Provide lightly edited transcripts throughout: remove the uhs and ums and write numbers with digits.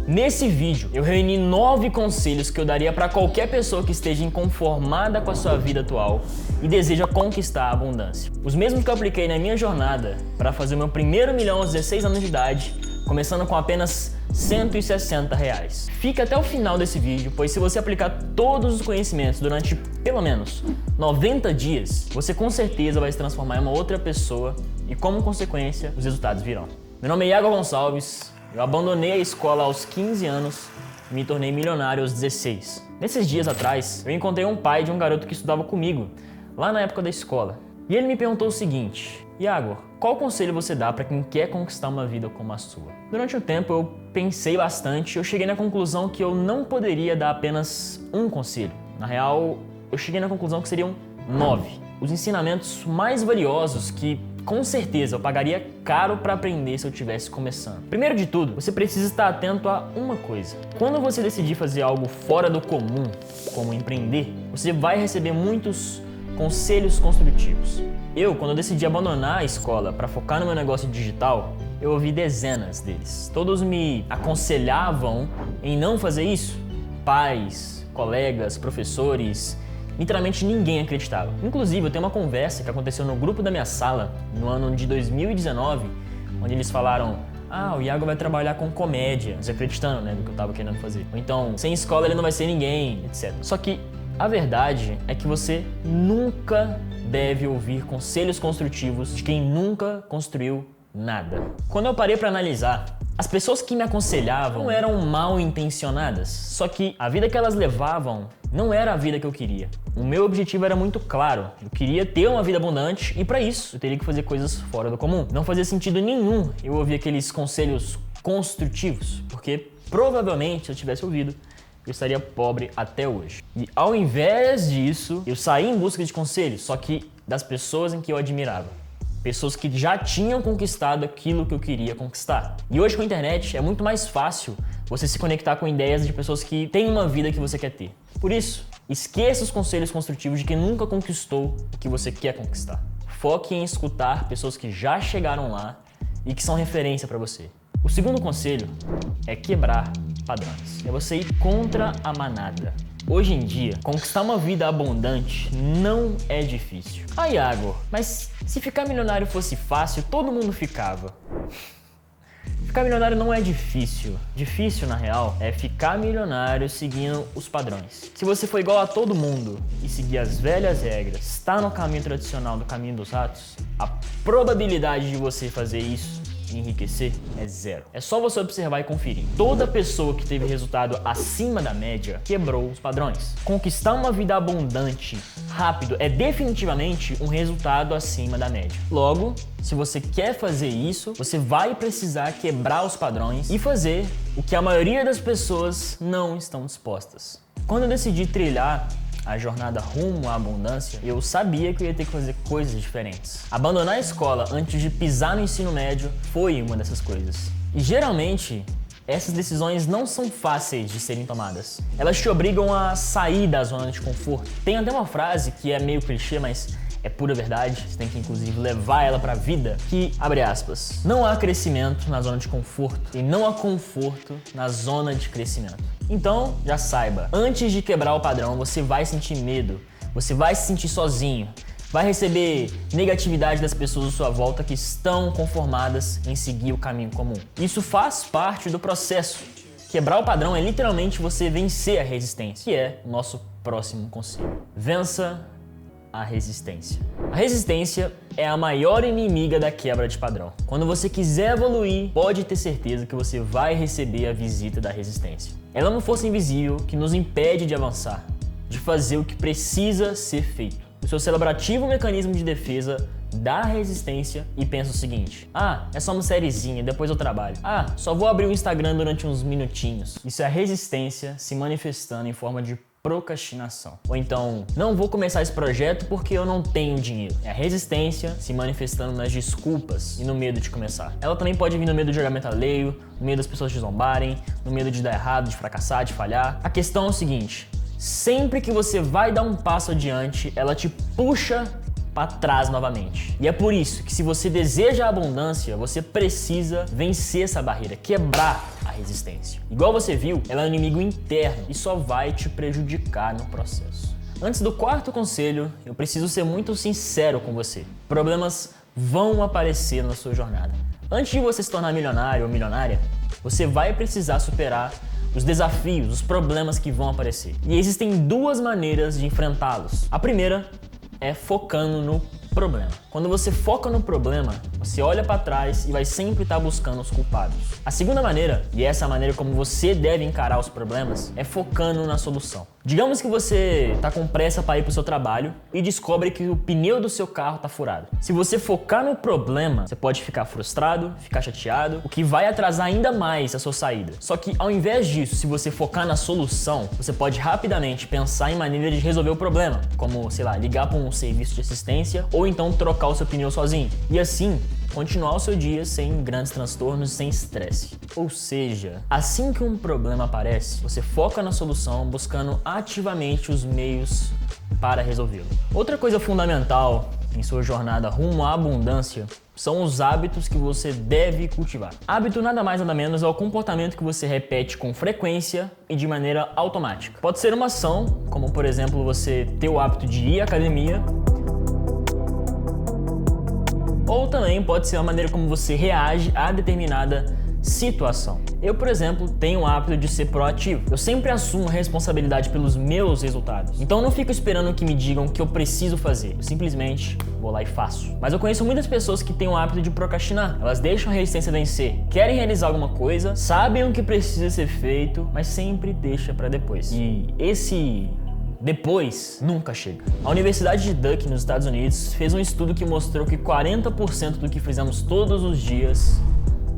Nesse vídeo, eu reuni 9 conselhos que eu daria para qualquer pessoa que esteja inconformada com a sua vida atual e deseja conquistar a abundância. Os mesmos que eu apliquei na minha jornada para fazer o meu primeiro milhão aos 16 anos de idade, começando com apenas R$160. Fica até o final desse vídeo, pois se você aplicar todos os conhecimentos durante pelo menos 90 dias, você com certeza vai se transformar em uma outra pessoa e, como consequência, os resultados virão. Meu nome é Iago Gonçalves. Eu abandonei a escola aos 15 anos e me tornei milionário aos 16. Nesses dias atrás, eu encontrei um pai de um garoto que estudava comigo, lá na época da escola. E ele me perguntou o seguinte: Iago, qual conselho você dá para quem quer conquistar uma vida como a sua? Durante o tempo eu pensei bastante e eu cheguei na conclusão que eu não poderia dar apenas um conselho. Na real, eu cheguei na conclusão que seriam 9. Os ensinamentos mais valiosos que com certeza eu pagaria caro para aprender se eu estivesse começando. Primeiro de tudo, você precisa estar atento a uma coisa. Quando você decidir fazer algo fora do comum, como empreender, você vai receber muitos conselhos construtivos. Quando eu decidi abandonar a escola para focar no meu negócio digital, eu ouvi dezenas deles. Todos me aconselhavam em não fazer isso. Pais, colegas, professores, literalmente ninguém acreditava. Inclusive, eu tenho uma conversa que aconteceu no grupo da minha sala, no ano de 2019, onde eles falaram: o Iago vai trabalhar com comédia, desacreditando, do que eu tava querendo fazer. Ou então, sem escola ele não vai ser ninguém, etc. Só que a verdade é que você nunca deve ouvir conselhos construtivos de quem nunca construiu nada. Quando eu parei para analisar, as pessoas que me aconselhavam não eram mal intencionadas, só que a vida que elas levavam não era a vida que eu queria. O meu objetivo era muito claro. Eu queria ter uma vida abundante e para isso eu teria que fazer coisas fora do comum. Não fazia sentido nenhum eu ouvir aqueles conselhos construtivos, porque provavelmente se eu tivesse ouvido, eu estaria pobre até hoje. E ao invés disso, eu saí em busca de conselhos, só que das pessoas em que eu admirava. Pessoas que já tinham conquistado aquilo que eu queria conquistar. E hoje com a internet é muito mais fácil você se conectar com ideias de pessoas que têm uma vida que você quer ter. Por isso, esqueça os conselhos construtivos de quem nunca conquistou o que você quer conquistar. Foque em escutar pessoas que já chegaram lá e que são referência para você. O segundo conselho é quebrar padrões. É você ir contra a manada. Hoje em dia, conquistar uma vida abundante não é difícil. Iago, mas se ficar milionário fosse fácil, todo mundo ficava. Ficar milionário não é difícil. Difícil, na real, é ficar milionário seguindo os padrões. Se você for igual a todo mundo e seguir as velhas regras, está no caminho tradicional do caminho dos ratos, a probabilidade de você fazer isso enriquecer é zero. É só você observar e conferir. Toda pessoa que teve resultado acima da média quebrou os padrões. Conquistar uma vida abundante, rápido, é definitivamente um resultado acima da média. Logo, se você quer fazer isso, você vai precisar quebrar os padrões e fazer o que a maioria das pessoas não estão dispostas. Quando eu decidi trilhar a jornada rumo à abundância, eu sabia que eu ia ter que fazer coisas diferentes. Abandonar a escola antes de pisar no ensino médio foi uma dessas coisas. E geralmente, essas decisões não são fáceis de serem tomadas. Elas te obrigam a sair da zona de conforto. Tem até uma frase que é meio clichê, mas é pura verdade, você tem que inclusive levar ela pra vida, que, abre aspas, não há crescimento na zona de conforto e não há conforto na zona de crescimento. Então, já saiba, antes de quebrar o padrão, você vai sentir medo, você vai se sentir sozinho, vai receber negatividade das pessoas à sua volta que estão conformadas em seguir o caminho comum. Isso faz parte do processo. Quebrar o padrão é literalmente você vencer a resistência, que é o nosso próximo conselho. Vença a resistência. A resistência é a maior inimiga da quebra de padrão. Quando você quiser evoluir, pode ter certeza que você vai receber a visita da resistência. Ela é uma força invisível que nos impede de avançar, de fazer o que precisa ser feito. O seu celebrativo mecanismo de defesa dá resistência e pensa o seguinte: é só uma sériezinha, depois eu trabalho. Só vou abrir o Instagram durante uns minutinhos. Isso é a resistência se manifestando em forma de procrastinação. Ou então, não vou começar esse projeto porque eu não tenho dinheiro. É a resistência se manifestando nas desculpas e no medo de começar. Ela também pode vir no medo do julgamento alheio, no medo das pessoas te zombarem, no medo de dar errado, de fracassar, de falhar. A questão é o seguinte: sempre que você vai dar um passo adiante, ela te puxa para trás novamente. E é por isso que, se você deseja a abundância, você precisa vencer essa barreira, quebrar a resistência. Igual você viu, ela é um inimigo interno e só vai te prejudicar no processo. Antes do quarto conselho, eu preciso ser muito sincero com você. Problemas vão aparecer na sua jornada. Antes de você se tornar milionário ou milionária, você vai precisar superar os desafios, os problemas que vão aparecer. E existem duas maneiras de enfrentá-los. A primeira é focando no problema. Quando você foca no problema, você olha para trás e vai sempre estar buscando os culpados. A segunda maneira, e essa é a maneira como você deve encarar os problemas, é focando na solução. Digamos que você está com pressa para ir para o seu trabalho e descobre que o pneu do seu carro está furado. Se você focar no problema, você pode ficar frustrado, ficar chateado, o que vai atrasar ainda mais a sua saída. Só que ao invés disso, se você focar na solução, você pode rapidamente pensar em maneiras de resolver o problema, como, sei lá, ligar para um serviço de assistência ou então trocar o seu pneu sozinho. E assim, continuar o seu dia sem grandes transtornos e sem estresse. Ou seja, assim que um problema aparece, você foca na solução buscando ativamente os meios para resolvê-lo. Outra coisa fundamental em sua jornada rumo à abundância são os hábitos que você deve cultivar. Hábito nada mais nada menos é o comportamento que você repete com frequência e de maneira automática. Pode ser uma ação, como por exemplo você ter o hábito de ir à academia, ou também pode ser a maneira como você reage a determinada situação. Eu, por exemplo, tenho o hábito de ser proativo. Eu sempre assumo a responsabilidade pelos meus resultados. Então não fico esperando que me digam o que eu preciso fazer. Eu simplesmente vou lá e faço. Mas eu conheço muitas pessoas que têm o hábito de procrastinar. Elas deixam a resistência vencer. Querem realizar alguma coisa, sabem o que precisa ser feito, mas sempre deixa para depois. E esse depois nunca chega. A Universidade de Duke, nos Estados Unidos, fez um estudo que mostrou que 40% do que fizemos todos os dias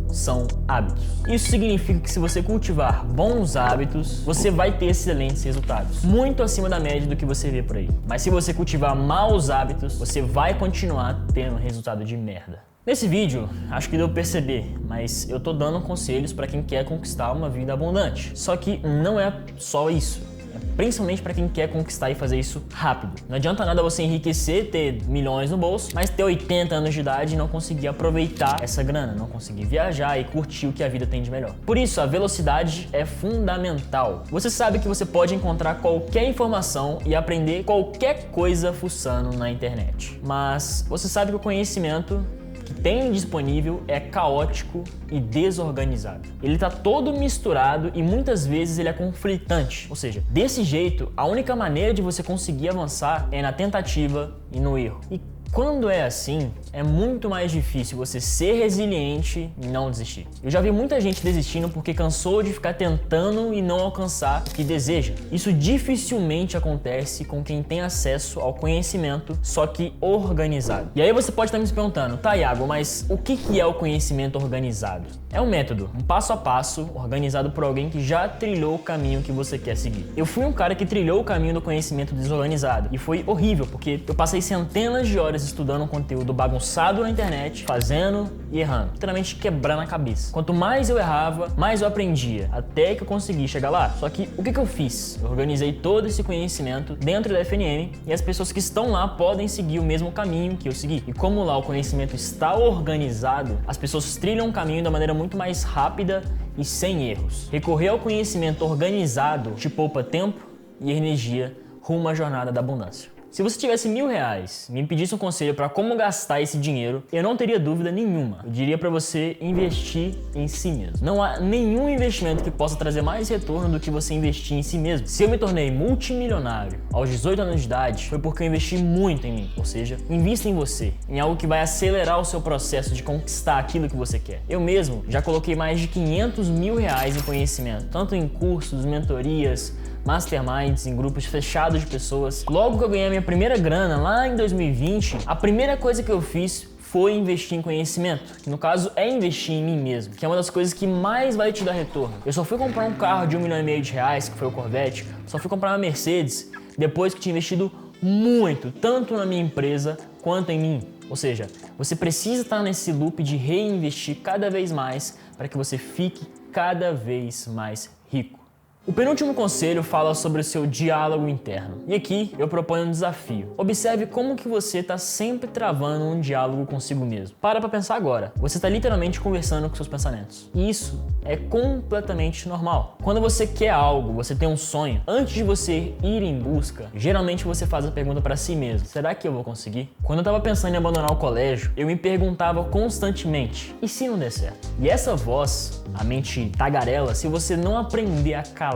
são hábitos. Isso significa que se você cultivar bons hábitos, você vai ter excelentes resultados, muito acima da média do que você vê por aí. Mas se você cultivar maus hábitos, você vai continuar tendo resultado de merda. Nesse vídeo, acho que deu pra perceber, mas eu tô dando conselhos para quem quer conquistar uma vida abundante. Só que não é só isso. Principalmente para quem quer conquistar e fazer isso rápido. Não adianta nada você enriquecer, ter milhões no bolso, mas ter 80 anos de idade e não conseguir aproveitar essa grana, não conseguir viajar e curtir o que a vida tem de melhor. Por isso, a velocidade é fundamental. Você sabe que você pode encontrar qualquer informação e aprender qualquer coisa fuçando na internet. Mas você sabe que o conhecimento que tem disponível é caótico e desorganizado. Ele tá todo misturado e muitas vezes ele é conflitante. Ou seja, desse jeito, a única maneira de você conseguir avançar é na tentativa e no erro. E quando é assim, é muito mais difícil você ser resiliente e não desistir. Eu já vi muita gente desistindo porque cansou de ficar tentando e não alcançar o que deseja. Isso dificilmente acontece com quem tem acesso ao conhecimento, só que organizado. E aí você pode estar me perguntando, tá, Iago, mas o que é o conhecimento organizado? É um método, um passo a passo, organizado por alguém que já trilhou o caminho que você quer seguir. Eu fui um cara que trilhou o caminho do conhecimento desorganizado e foi horrível, porque eu passei centenas de horas estudando um conteúdo bagunçado na internet, fazendo e errando, literalmente quebrando a cabeça. Quanto mais eu errava, mais eu aprendia, até que eu consegui chegar lá. Só que o que eu fiz? Eu organizei todo esse conhecimento dentro da FNM e as pessoas que estão lá podem seguir o mesmo caminho que eu segui. E como lá o conhecimento está organizado, as pessoas trilham um caminho da maneira muito mais rápida e sem erros. Recorrer ao conhecimento organizado te poupa tempo e energia rumo à jornada da abundância. Se você tivesse R$1.000 e me pedisse um conselho para como gastar esse dinheiro, eu não teria dúvida nenhuma. Eu diria para você investir em si mesmo. Não há nenhum investimento que possa trazer mais retorno do que você investir em si mesmo. Se eu me tornei multimilionário aos 18 anos de idade, foi porque eu investi muito em mim. Ou seja, invista em você, em algo que vai acelerar o seu processo de conquistar aquilo que você quer. Eu mesmo já coloquei mais de R$500 mil em conhecimento, tanto em cursos, mentorias, masterminds, em grupos fechados de pessoas. Logo que eu ganhei a minha primeira grana, lá em 2020, a primeira coisa que eu fiz foi investir em conhecimento, que no caso é investir em mim mesmo, que é uma das coisas que mais vai te dar retorno. Eu só fui comprar um carro de R$1,5 milhão, que foi o Corvette, só fui comprar uma Mercedes depois que tinha investido muito, tanto na minha empresa quanto em mim. Ou seja, você precisa estar nesse loop de reinvestir cada vez mais para que você fique cada vez mais rico. O penúltimo conselho fala sobre o seu diálogo interno. E aqui eu proponho um desafio. Observe como que você está sempre travando um diálogo consigo mesmo. Para pensar agora. Você está literalmente conversando com seus pensamentos. E isso é completamente normal. Quando você quer algo, você tem um sonho, antes de você ir em busca, geralmente você faz a pergunta para si mesmo: será que eu vou conseguir? Quando eu estava pensando em abandonar o colégio, eu me perguntava constantemente: e se não der certo? E essa voz, a mente tagarela, se você não aprender a calá-la,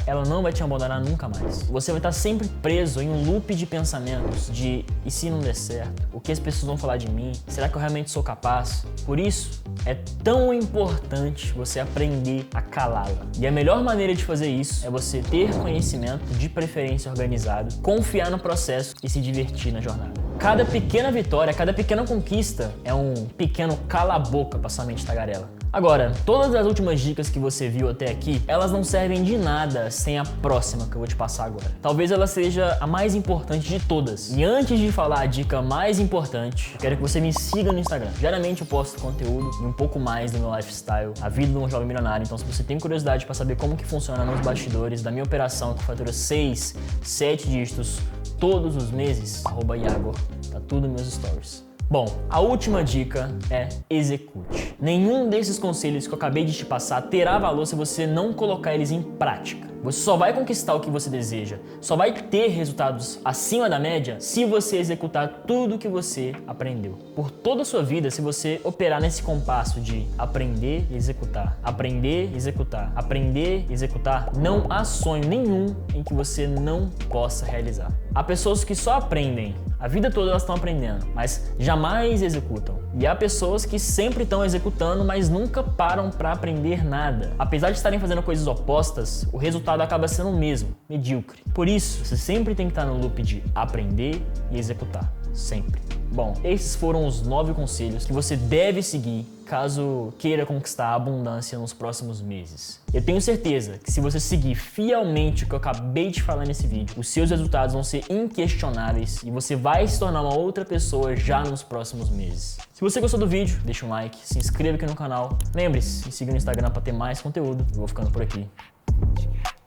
ela não vai te abandonar nunca mais. Você vai estar sempre preso em um loop de pensamentos de: e se não der certo? O que as pessoas vão falar de mim? Será que eu realmente sou capaz? Por isso, é tão importante você aprender a calá-la. E a melhor maneira de fazer isso é você ter conhecimento, de preferência organizado, confiar no processo e se divertir na jornada. Cada pequena vitória, cada pequena conquista é um pequeno cala-boca para sua mente tagarela. Agora, todas as últimas dicas que você viu até aqui, elas não servem de nada sem a próxima que eu vou te passar agora. Talvez ela seja a mais importante de todas. E antes de falar a dica mais importante, eu quero que você me siga no Instagram. Diariamente eu posto conteúdo e um pouco mais do meu lifestyle, a vida de um jovem milionário. Então, se você tem curiosidade para saber como que funciona nos bastidores da minha operação que fatura 6, 7 dígitos todos os meses, @Iagor, tá tudo nos meus stories. Bom, a última dica é execute. Nenhum desses conselhos que eu acabei de te passar terá valor se você não colocar eles em prática. Você só vai conquistar o que você deseja, só vai ter resultados acima da média se você executar tudo o que você aprendeu. Por toda a sua vida, se você operar nesse compasso de aprender e executar, aprender e executar, aprender e executar, não há sonho nenhum em que você não possa realizar. Há pessoas que só aprendem, a vida toda elas estão aprendendo, mas jamais executam. E há pessoas que sempre estão executando, mas nunca param para aprender nada. Apesar de estarem fazendo coisas opostas, o resultado acaba sendo o mesmo, medíocre. Por isso, você sempre tem que estar no loop de aprender e executar, sempre. Bom, esses foram os 9 conselhos que você deve seguir caso queira conquistar a abundância nos próximos meses. Eu tenho certeza que se você seguir fielmente o que eu acabei de falar nesse vídeo, os seus resultados vão ser inquestionáveis e você vai se tornar uma outra pessoa já nos próximos meses. Se você gostou do vídeo, deixa um like, se inscreva aqui no canal. Lembre-se, me siga no Instagram para ter mais conteúdo. Eu vou ficando por aqui.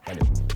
Valeu!